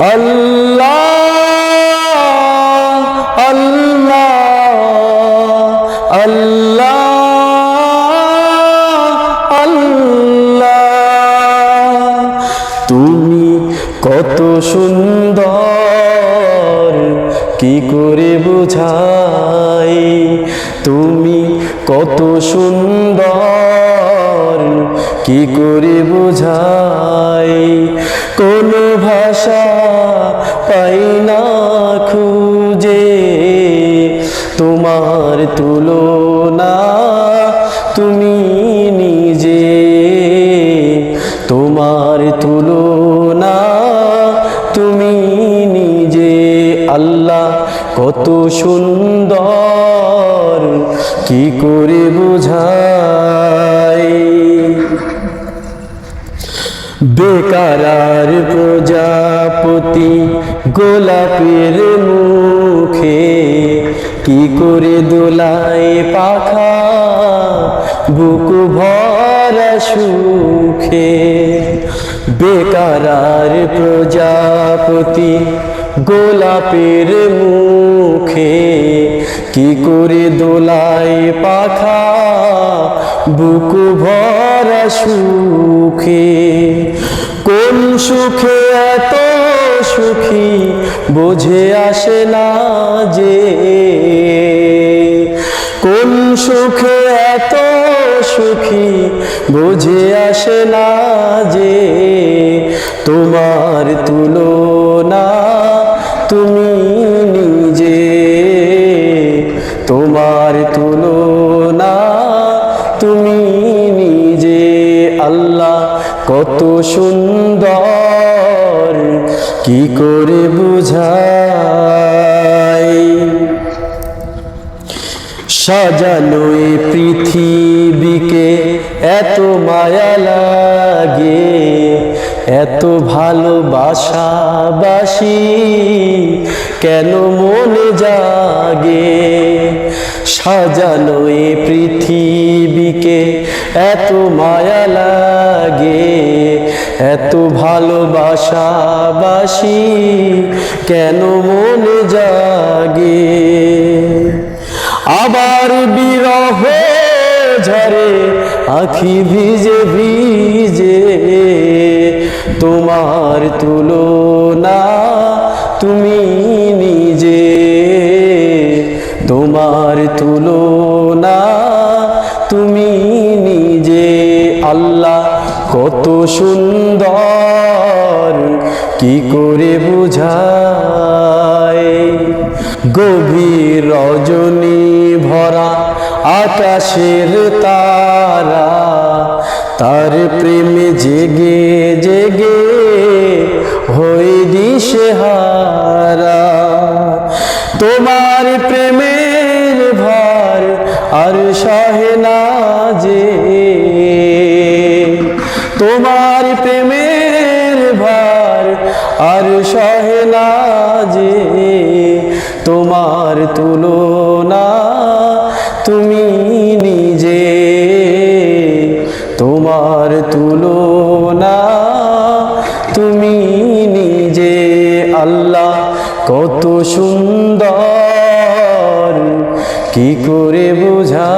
আল্লাহ আল্লাহ আল্লাহ আল্লাহ তুমি কত সুন্দর কি করে বোঝাই তুমি কত সুন্দর কি করে বোঝাই কোন ভাষা পাই না খুঁজে তোমার তুলনা তুমি নিজে তোমার তুলনা তুমি নিজে আল্লাহ কত সুন্দর কি করে বোঝাই বেকারার প্রজাপতি গোলাপের মুখে কি করে দোলায় পাখা বুক ভরা সুখে বেকারার প্রজাপতি গোলাপের মুখে কি করে দোলায় পাখা বুক ভরা সুখে কোন সুখে এত সুখী বোঝে আসে না যে কোন সুখে এত সুখী বোঝে আসে না যে তোমার তুলনা তুমি নিজে তোমার তুলনা তুমি নিজে আল্লাহ কত সুন্দর কি করে বুঝাই সাজানো এই পৃথিবীকে এত মায়া লাগে এত ভালোবাসা বাসি কেন মনে জাগে সাজানো এই পৃথিবীকে এত মায়া লাগে এত ভালোবাসা বাসি কেন মনে জাগে আবার বিরহ ঝরে আখি ভিজে ভিজে তোমার তুলনা তুমি নিজে তোমার তুলনা তুমি নিজে আল্লাহ কত সুন্দর কি করে বুঝাই গভীর রজনী ভরা আকাশের তারা তার প্রেমে জেগে জেগে হয়ে দিশেহারা তোমার প্রেমের ভার আর সহে না যে তোমার প্রেমের ভার আর সহে না যে তোমার তুলনা তুমি নিজে তোমার তুলনা তুমি নিজে আল্লাহ কত সুন্দর কি করে বুঝা